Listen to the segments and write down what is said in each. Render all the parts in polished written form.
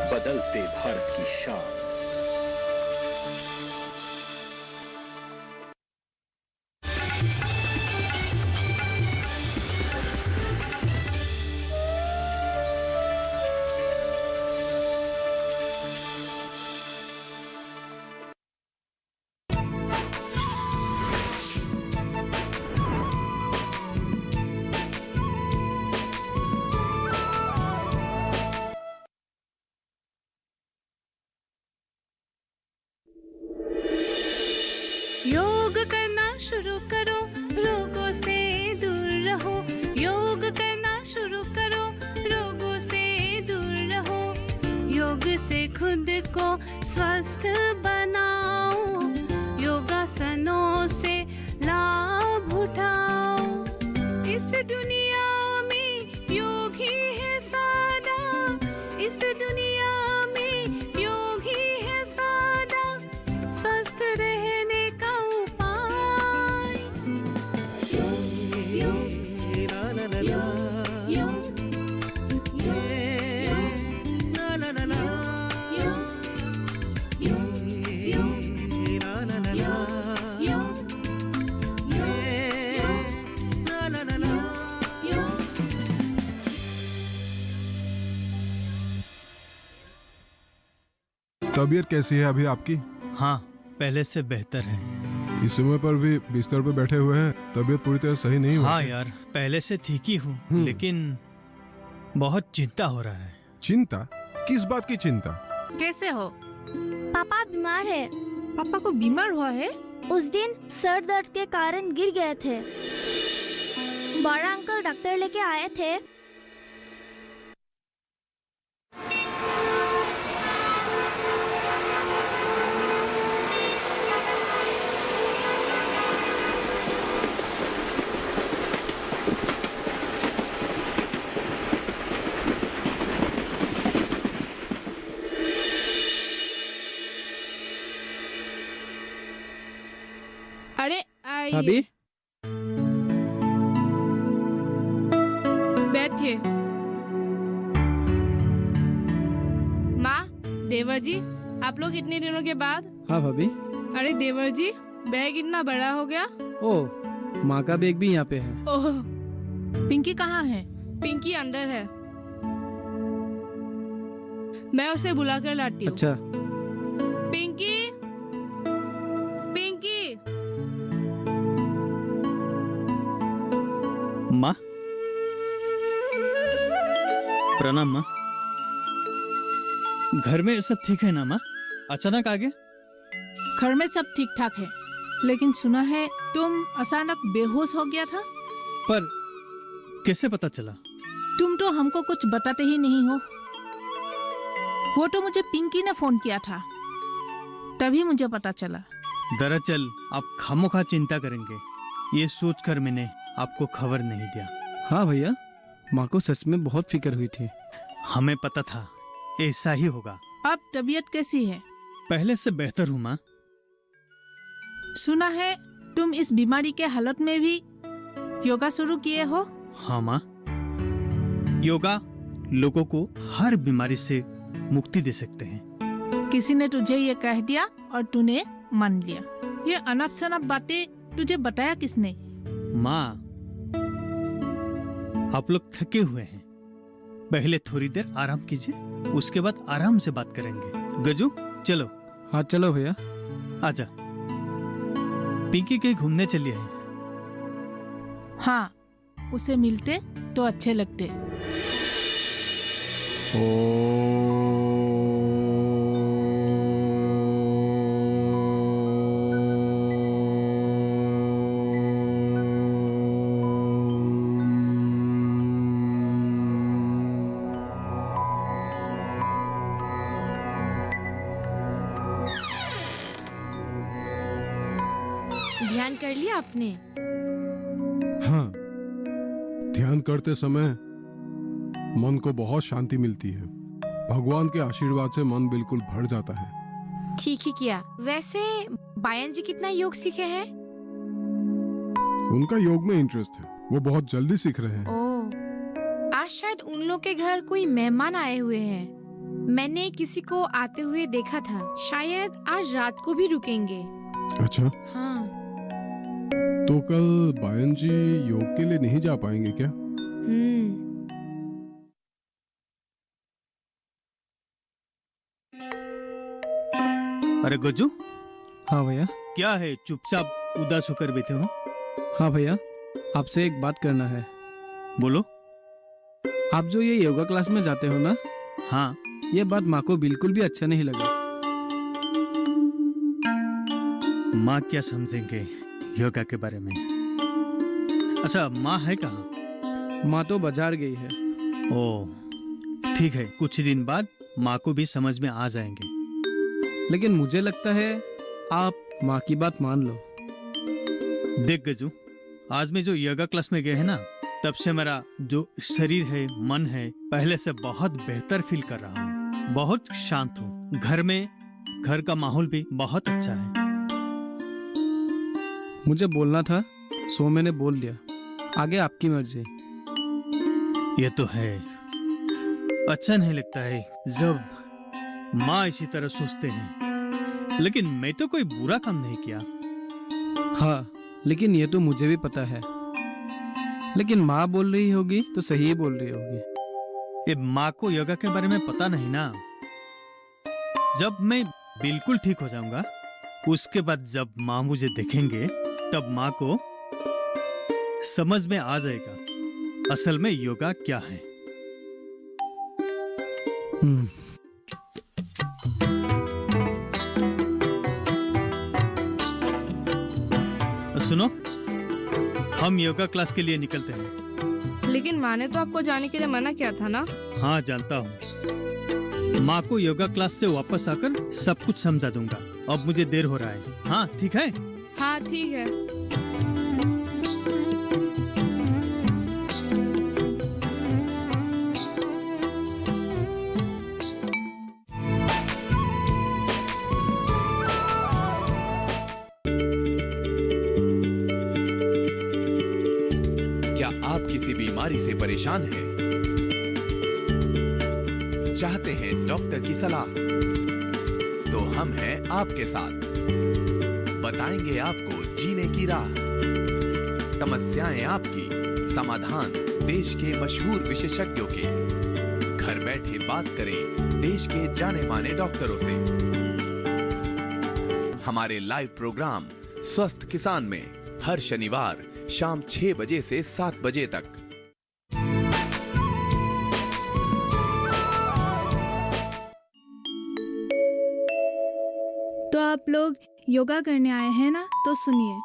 बदलते भारत की शान। योग करना शुरू करो, रोगों से दूर रहो। योग करना शुरू करो, रोगों से दूर रहो। योग से खुद को स्वस्थ बनाओ, योगासनों से लाभ उठाओ। इस दुनिया में योग ही है सादा, इस दुनिया में योग ही है सादा, स्वस्थ रहने का उपाय। योग योग योग योग तबीयत कैसी है अभी आपकी? हाँ, पहले से बेहतर है। इस समय पर भी बिस्तर पे बैठे हुए हैं, तबीयत पूरी तरह सही नहीं हुई। हाँ यार, पहले से ठीक ही हूँ, लेकिन बहुत चिंता हो रहा है। चिंता? किस बात की चिंता? कैसे हो? पापा बीमार है। पापा को बीमार हुआ है? उस दिन सर दर्द के कारण गिर गए थे। बड़ा अंकल डॉक्टर लेके आए थे। अरे आइए, भाभी, बैठिए। माँ, देवर जी, आप लोग इतने दिनों के बाद। हाँ भाभी। अरे देवर जी, बैग इतना बड़ा हो गया। ओह, माँ का बैग भी यहाँ पे है। ओह, पिंकी कहाँ है? पिंकी अंदर है, मैं उसे बुला कर लाती हूँ। अच्छा। पिंकी, पिंकी। माँ, प्रणाम माँ। घर में सब ठीक है ना माँ? अचानक आ गए? घर में सब ठीक ठाक है, लेकिन सुना है तुम अचानक बेहोश हो गया था। पर कैसे पता चला? तुम तो हमको कुछ बताते ही नहीं हो। वो तो मुझे पिंकी ने फोन किया था, तभी मुझे पता चला। दरअसल आप खामोखा चिंता करेंगे, ये सोचकर मैंने आपको खबर नहीं दिया। हाँ भैया, माँ को सच में बहुत फिक्र हुई थी। हमें पता था ऐसा ही होगा। अब तबीयत कैसी है? पहले से बेहतर हूँ माँ। सुना है तुम इस बीमारी के हालत में भी योगा शुरू किए हो। हाँ माँ, योगा लोगों को हर बीमारी से मुक्ति दे सकते हैं। किसी ने तुझे ये कह दिया और तूने मान लिया। ये अनप शनप बातें तुझे बताया किसने? माँ, आप लोग थके हुए हैं, पहले थोड़ी देर आराम कीजिए, उसके बाद आराम से बात करेंगे। गजू, चलो। हाँ चलो भैया। आजा। पिंकी कहीं घूमने चली है। हाँ, उसे मिलते तो अच्छे लगते। ध्यान कर लिया आपने? हाँ, ध्यान करते समय मन को बहुत शांति मिलती है। भगवान के आशीर्वाद से मन बिल्कुल भर जाता है। ठीक ही किया। वैसे बायन जी कितना योग सीखे हैं? उनका योग में इंटरेस्ट है, वो बहुत जल्दी सीख रहे हैं। ओह, आज शायद उन लोग के घर कोई मेहमान आए हुए हैं। मैंने किसी को आते हुए देखा था, शायद आज रात को भी रुकेंगे। अच्छा, हाँ। तो कल बायन जी योग के लिए नहीं जा पाएंगे क्या? अरे गज्जू, हाँ भैया। क्या है चुपचाप उदास होकर बैठे हो? हाँ भैया, आपसे एक बात करना है। बोलो। आप जो ये योगा क्लास में जाते हो ना, हाँ। ये बात माँ को बिल्कुल भी अच्छा नहीं लगा। माँ क्या समझेंगे योगा के बारे में? अच्छा, माँ है कहाँ? माँ तो बाजार गई है। ओह, ठीक है, कुछ दिन बाद माँ को भी समझ में आ जाएंगे। लेकिन मुझे लगता है आप माँ की बात मान लो। देख गजू, आज मैं जो योगा क्लास में गए हैं ना, तब से मेरा जो शरीर है, मन है, पहले से बहुत बेहतर फील कर रहा हूँ। बहुत शांत हूँ। घर का माहौल भी बहुत अच्छा है। मुझे बोलना था, सो मैंने बोल दिया। आगे आपकी मर्जी। ये तो है। अच्छा नहीं लगता है जब माँ इसी तरह सोचते हैं, लेकिन मैं तो कोई बुरा काम नहीं किया। हाँ, लेकिन ये तो मुझे भी पता है। लेकिन माँ बोल रही होगी तो सही ही बोल रही होगी। ये माँ को योगा के बारे में पता नहीं ना। जब मैं बिल्कुल ठीक हो जाऊंगा, उसके बाद जब माँ मुझे देखेंगे, तब माँ को समझ में आ जाएगा असल में योगा क्या है। सुनो, हम योगा क्लास के लिए निकलते हैं। लेकिन माँ ने तो आपको जाने के लिए मना किया था ना? हाँ, जानता हूँ। माँ को योगा क्लास से वापस आकर सब कुछ समझा दूंगा। अब मुझे देर हो रहा है। हाँ, ठीक है? हाँ, ठीक है। क्या आप किसी बीमारी से परेशान हैं? चाहते हैं डॉक्टर की सलाह? तो हम हैं आपके साथ। बताएंगे आपको जीने की राह। समस्याएं आपकी, समाधान देश के मशहूर विशेषज्ञों के। घर बैठे बात करें देश के जाने माने डॉक्टरों से। हमारे लाइव प्रोग्राम स्वस्थ किसान में हर शनिवार शाम 6 बजे से 7 बजे तक। तो आप लोग योगा करने आए हैं ना, तो सुनिए।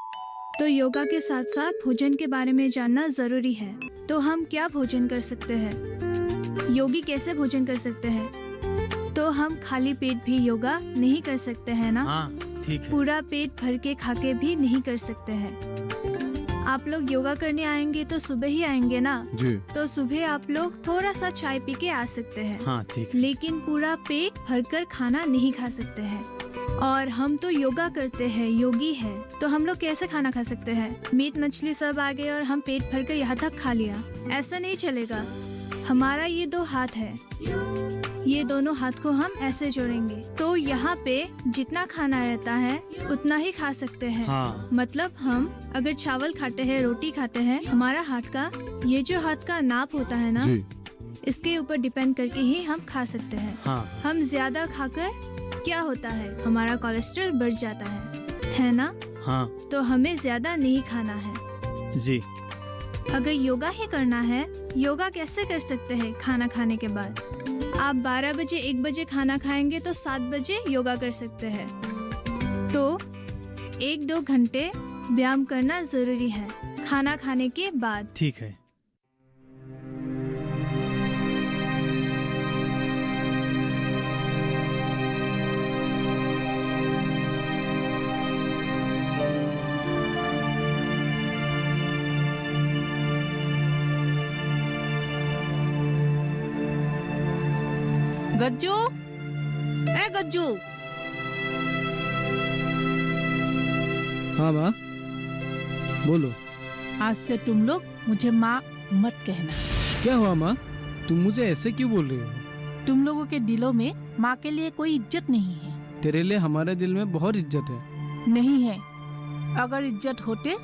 तो योगा के साथ साथ भोजन के बारे में जानना जरूरी है। तो हम क्या भोजन कर सकते हैं? योगी कैसे भोजन कर सकते हैं? तो हम खाली पेट भी योगा नहीं कर सकते हैं ना? हाँ, ठीक है। पूरा पेट भर के खाके भी नहीं कर सकते हैं। आप लोग योगा करने आएंगे तो सुबह ही आएंगे ना? जी। तो सुबह आप लोग थोड़ा सा चाय पी के आ सकते हैं। हाँ, ठीक है। लेकिन पूरा पेट भरकर खाना नहीं खा सकते हैं। और हम तो योगा करते हैं, योगी है, तो हम लोग कैसे खाना खा सकते हैं? मीट मछली सब आ गए और हम पेट भरकर यहाँ तक खा लिया, ऐसा नहीं चलेगा। हमारा ये 2 हाथ है, ये दोनों हाथ को हम ऐसे जोड़ेंगे, तो यहाँ पे जितना खाना रहता है उतना ही खा सकते हैं। हाँ। मतलब हम अगर चावल खाते हैं, रोटी खाते हैं, हमारा हाथ का ये जो हाथ का नाप होता है ना, जी। इसके ऊपर डिपेंड करके ही हम खा सकते हैं। हाँ। हम ज्यादा खाकर क्या होता है, हमारा कोलेस्ट्रॉल बढ़ जाता है ना? हाँ तो हमें ज्यादा नहीं खाना है जी। अगर योगा ही करना है। योगा कैसे कर सकते हैं? खाना खाने के बाद आप 12 बजे 1 बजे खाना खाएंगे तो 7 बजे योगा कर सकते हैं। तो 1-2 घंटे व्यायाम करना जरूरी है खाना खाने के बाद। ठीक है। गज्जू, ए गज्जू। हाँ माँ, बोलो। आज से तुम लोग मुझे माँ मत कहना। क्या हुआ माँ, तुम मुझे ऐसे क्यों बोल रही हो? तुम लोगों के दिलों में माँ के लिए कोई इज्जत नहीं है। तेरे लिए हमारे दिल में बहुत इज्जत है। नहीं है। अगर इज्जत होते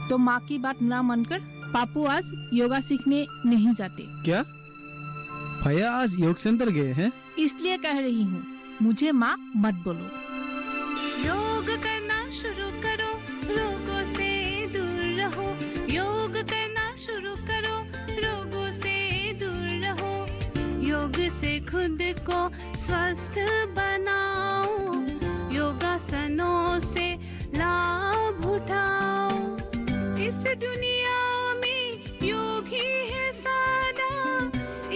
तो माँ की बात ना मानकर पापू आज योगा सीखने नहीं जाते। क्या भैया आज योग सेंटर गए हैं? इसलिए कह रही हूँ, मुझे माँ मत बोलो। योग करना शुरू करो, रोगों से दूर रहो। योग करना शुरू करो, रोगों से दूर रहो। योग से खुद को स्वस्थ बनाओ, योगासनों से लाभ उठाओ। इस दुनिया में योग ही है सादा,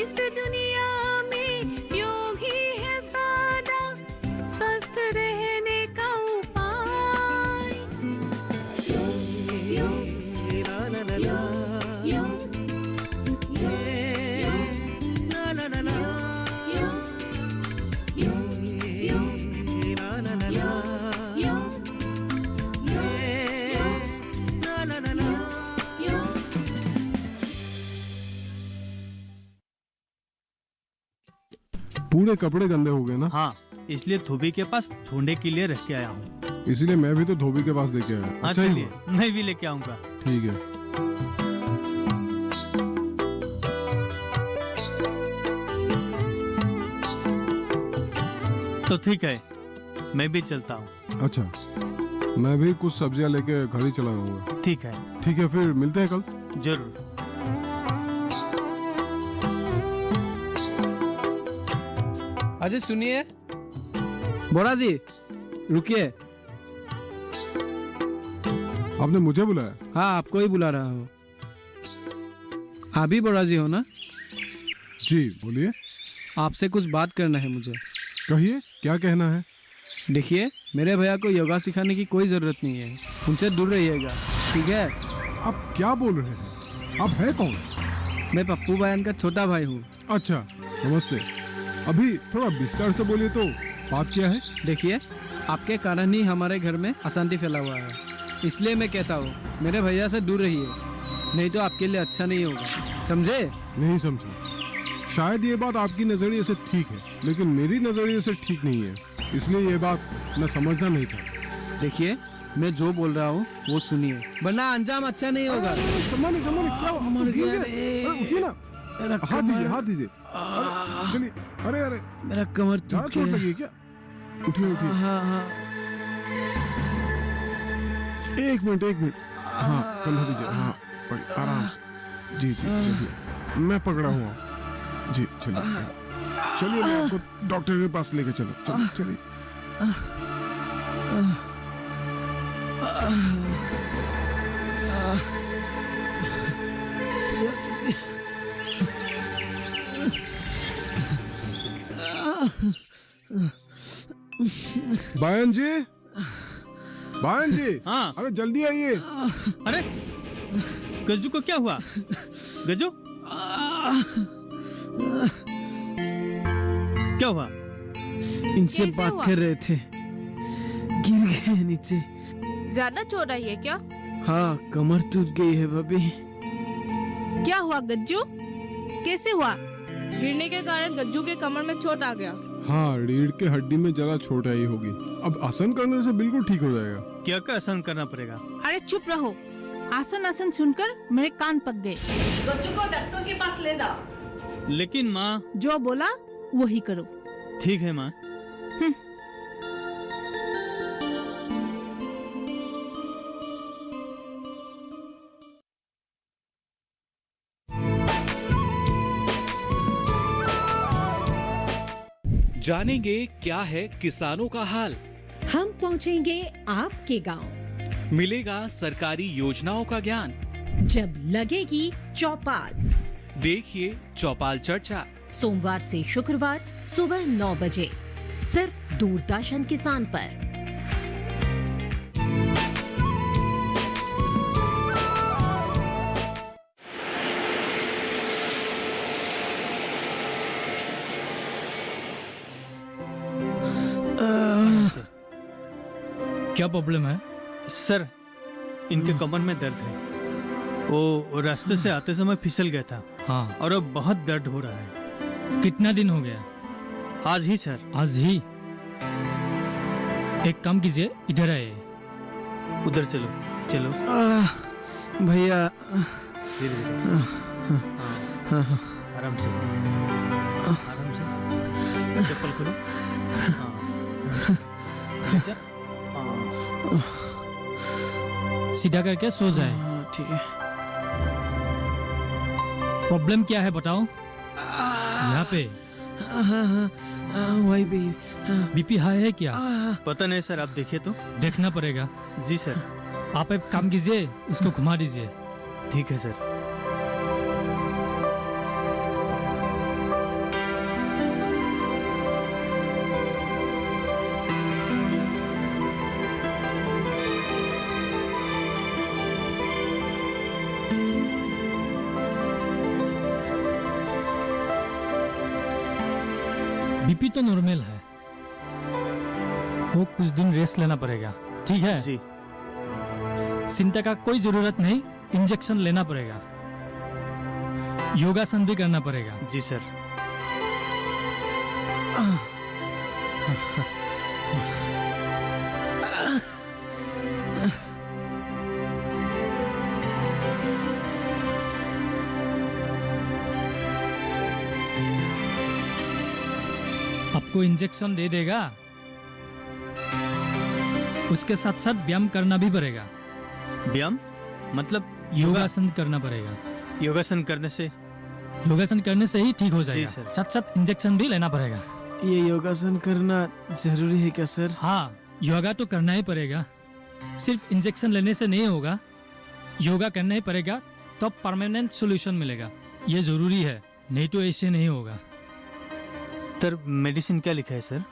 इस दुनिया में योग ही है सादा, स्वस्थ रहने का उपाय। योग, योग, योग, योग, पूरे कपड़े गंदे हो गए ना? हाँ, इसलिए धोबी के पास धोने के लिए रख के आया हूँ। इसलिए मैं भी तो धोबी के पास लेके आया। हाँ अच्छा ही चलिए, हुआ। मैं भी लेके आऊंगा। ठीक है। तो ठीक है, मैं भी चलता हूँ। अच्छा, मैं भी कुछ सब्जियां लेके घर ही चला जाऊंगा। ठीक है। ठीक है, फिर मिलते हैं कल। जरूर। अजय सुनिए। बोरा जी रुकिए। आपने मुझे बुलाया? हाँ, आपको ही बुला रहा हूँ। आप भी बोरा जी हो ना? जी बोलिए। आपसे कुछ बात करना है मुझे। कहिए, क्या कहना है? देखिए, मेरे भैया को योगा सिखाने की कोई ज़रूरत नहीं है, उनसे दूर रहिएगा, ठीक है? आप क्या बोल रहे हैं? आप है कौन? मैं पप्पू बयान का छोटा भाई हूँ। अच्छा, नमस्ते। अभी थोड़ा विस्तार से बोलिए तो। बात क्या है? देखिए, आपके कारण ही हमारे घर में अशांति फैला हुआ है, इसलिए मैं कहता हूँ मेरे भैया से दूर रहिए, नहीं तो आपके लिए अच्छा नहीं होगा, समझे? नहीं समझा। शायद ये बात आपकी नजरिए से ठीक है, लेकिन मेरी नजरिए से ठीक नहीं है, इसलिए ये बात मैं समझना नहीं चाहता। देखिए, मैं जो बोल रहा हूँ वो सुनिए, वरना अंजाम अच्छा नहीं होगा। सम्मानिए, क्या उठिए ना। हाथ दीजिए, हाथ दीजिए। चलिए। अरे अरे, मेरा कमर ज्यादा टूट चोट गया। लगी है क्या? उठिए उठिए। हाँ। एक मिनट। हाँ, कंधा दीजिए। हाँ, आराम से। जी चलिए, मैं पकड़ा हुआ। जी चलिए, मैं आपको डॉक्टर के पास लेके चलिए। बायन जी। हाँ। अरे जल्दी आइए। अरे गज्जू को क्या हुआ? गज्जू क्या हुआ? इनसे कैसे बात हुआ? कर रहे थे, गिर गए नीचे। ज्यादा चोट आई है क्या? हाँ, कमर टूट गई है भाभी। क्या हुआ गज्जू? कैसे हुआ? गिरने के कारण गज्जू के कमर में चोट आ गया। हाँ, रीढ़ के हड्डी में जरा चोट आई होगी। अब आसन करने से बिल्कुल ठीक हो जाएगा। क्या क्या आसन करना पड़ेगा? अरे चुप रहो। आसन सुनकर मेरे कान पक गए। गज्जू को डॉक्टर के पास ले जाओ। लेकिन माँ। जो बोला वही करो। ठीक है माँ। जानेंगे क्या है किसानों का हाल। हम पहुंचेंगे आपके गांव। मिलेगा सरकारी योजनाओं का ज्ञान। जब लगेगी चौपाल। देखिए चौपाल चर्चा। सोमवार से शुक्रवार सुबह 9 बजे सिर्फ दूरदर्शन किसान पर। क्या प्रॉब्लम है? सर, इनके कमर में दर्द है। वो रास्ते से आते समय फिसल गया था। हाँ। और अब बहुत दर्द हो रहा है। कितना दिन हो गया? आज ही सर। आज ही? एक काम कीजिए, इधर आए। उधर चलो चलो। भैया धीरे धीरे। हाँ, आराम से आराम से। चप्पल खोलो। हाँ, आराम से। सीधा करके सो जाए। ठीक है। प्रॉब्लम क्या है बताओ? यहाँ पे वही भी। बीपी हाई है क्या? पता नहीं सर, आप देखिए तो। देखना पड़ेगा। जी सर। आप एक काम कीजिए, इसको घुमा दीजिए। ठीक है सर। बीपी तो नॉर्मल है, वो कुछ दिन रेस्ट लेना पड़ेगा। ठीक है जी। चिंता का कोई जरूरत नहीं, इंजेक्शन लेना पड़ेगा, योगासन भी करना पड़ेगा। जी सर। आपको इंजेक्शन दे देगा, उसके साथ साथ व्यायाम करना भी पड़ेगा। व्यायाम मतलब योगासन करना पड़ेगा। योगासन करने से? योगासन करने से ही ठीक हो जाएगा। जी सर। साथ साथ इंजेक्शन भी लेना पड़ेगा। ये योगासन करना जरूरी है क्या सर? हाँ, योगा तो करना ही पड़ेगा, सिर्फ इंजेक्शन लेने से नहीं होगा, योगा करना ही पड़ेगा, तो परमानेंट सॉल्यूशन मिलेगा। ये जरूरी है, नहीं तो ऐसे नहीं होगा। सर मेडिसिन क्या लिखा है सर?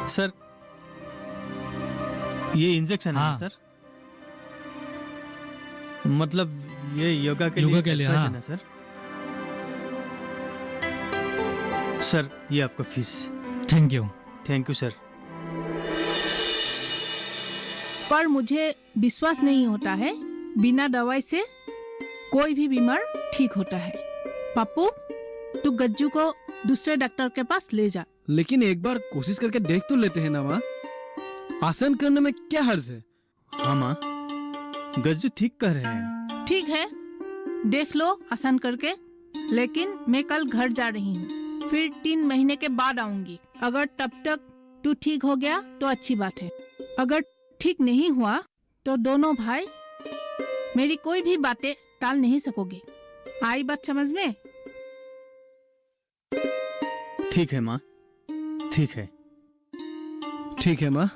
सर ये इंजेक्शन है हाँ। सर? मतलब ये योगा के योगा लिए के लिए, कैसे हाँ। है सर? सर ये आपका fees. Thank you. Thank you sir. पर मुझे विश्वास नहीं होता है बिना दवाई से कोई भी बीमार ठीक होता है। पप्पू, तू गज्जू को दूसरे डॉक्टर के पास ले जा। लेकिन एक बार कोशिश करके देख तो लेते हैं ना माँ, आसन करने में क्या हर्ज है? हाँ माँ, गज्जू ठीक कर रहे हैं। ठीक है, देख लो आसान करके, लेकिन मैं कल घर जा रही हूँ, फिर 3 महीने के बाद आऊंगी। अगर तब तक तू ठीक हो गया तो अच्छी बात है, अगर ठीक नहीं हुआ तो दोनों भाई मेरी कोई भी बातें टाल नहीं सकोगे। आई बात समझ में? ठीक है माँ, ठीक है। ठीक है माँ।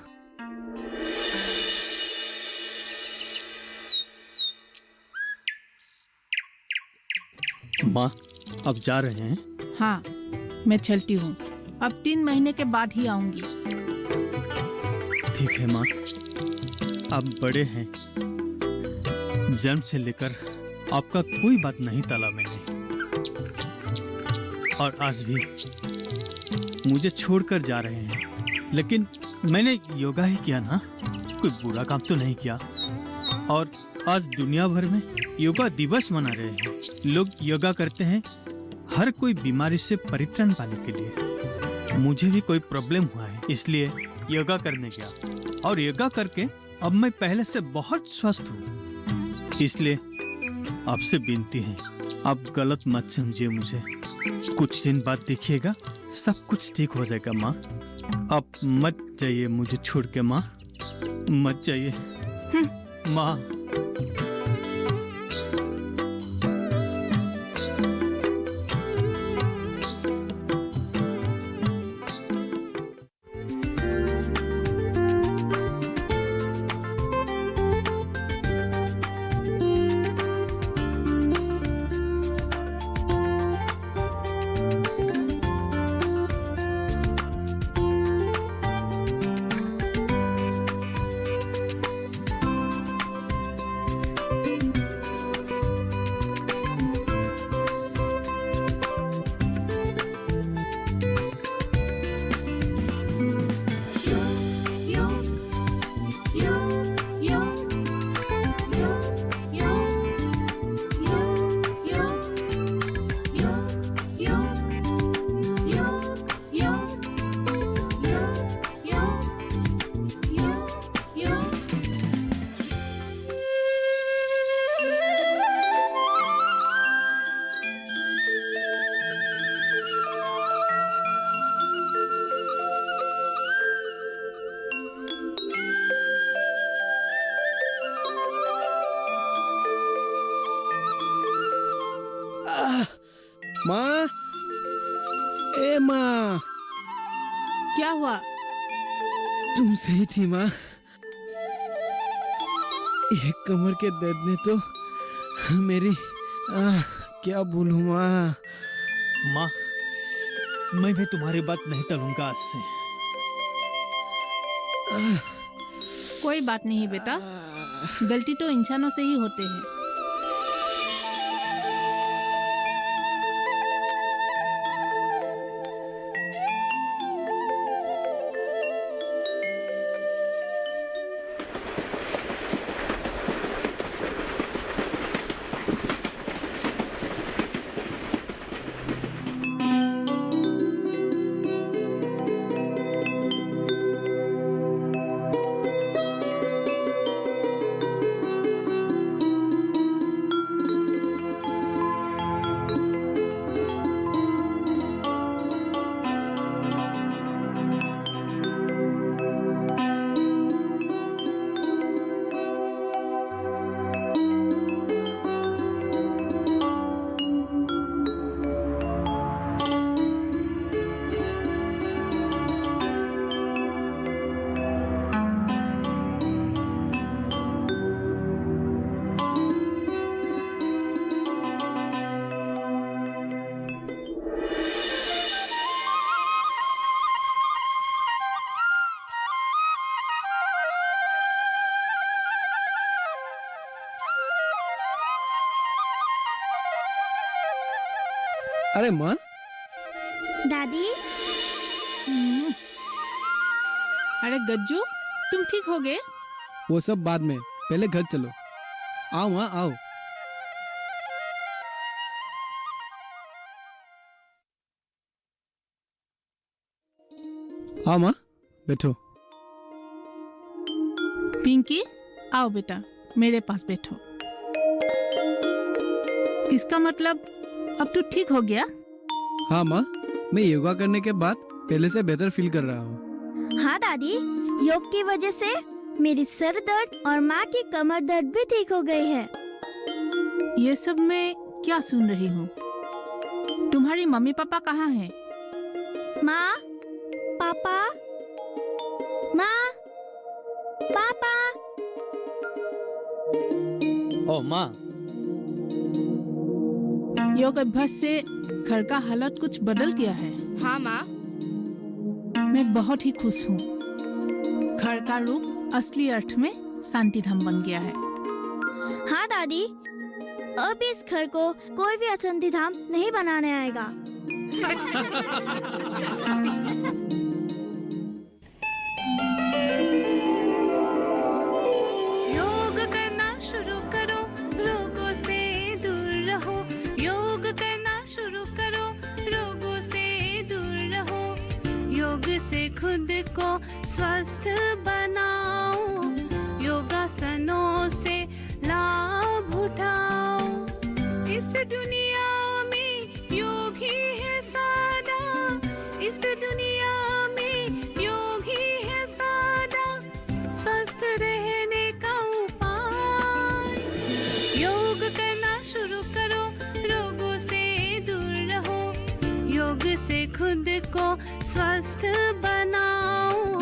माँ अब जा रहे हैं? हाँ, मैं चलती हूँ, अब 3 महीने के बाद ही आऊंगी। ठीक है माँ, आप बड़े हैं, जन्म से लेकर आपका कोई बात नहीं टाला मैंने, और आज भी मुझे छोड़कर जा रहे हैं, लेकिन मैंने योगा ही किया ना, कोई बुरा काम तो नहीं किया। और आज दुनिया भर में योगा दिवस मना रहे हैं, लोग योगा करते हैं हर कोई बीमारी से परित्राण पाने के लिए। मुझे भी कोई प्रॉब्लम हुआ है, इसलिए योगा करने गया, और योगा करके अब मैं पहले से बहुत स्वस्थ हूँ। इसलिए आपसे विनती है, आप गलत मत समझिए मुझे। कुछ दिन बाद देखिएगा सब कुछ ठीक हो जाएगा माँ। आप मत जाइए मुझे छोड़ के माँ, मत जाइए माँ। माँ, ए माँ, क्या हुआ? तुम सही थी माँ। ये कमर के दर्द ने तो मेरी क्या बोलूं माँ। माँ, मैं भी तुम्हारी बात नहीं टलूंगा आज से। कोई बात नहीं बेटा, गलती तो इंसानों से ही होते हैं। अरे माँ, दादी, अरे गज्जू, तुम ठीक हो गए? वो सब बाद में, पहले घर चलो। आओ माँ, आओ। आओ माँ, बैठो। पिंकी, आओ बेटा, मेरे पास बैठो। इसका मतलब अब तू ठीक हो गया? हाँ माँ, मैं योगा करने के बाद पहले से बेहतर फील कर रहा हूँ। हाँ दादी, योग की वजह से मेरी सर दर्द और माँ की कमर दर्द भी ठीक हो गई है। ये सब मैं क्या सुन रही हूँ? तुम्हारी मम्मी पापा कहाँ हैं? माँ, पापा, माँ, पापा। ओ माँ, योग अभ्यास से घर का हालत कुछ बदल गया है। हाँ माँ। मैं बहुत ही खुश हूँ। घर का रूप असली अर्थ में शांति धाम बन गया है। हाँ दादी, अब इस घर को कोई भी अशांति धाम नहीं बनाने आएगा। योग करना शुरू करो, रोगों से दूर रहो। योग करना शुरू करो, रोगों से दूर रहो। योग से खुद को स्वस्थ बनाओ, योगासनों से लाभ उठाओ। इस दुनिया में योग ही है सादा, इस दुनिया में योग ही है सादा, स्वस्थ रहने का उपाय। योग करना शुरू करो, रोगों से दूर रहो। योग से खुद को स्वस्थ बनाओ,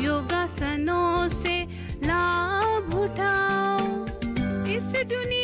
योगासनों से लाभ उठाओ। इस दुनिया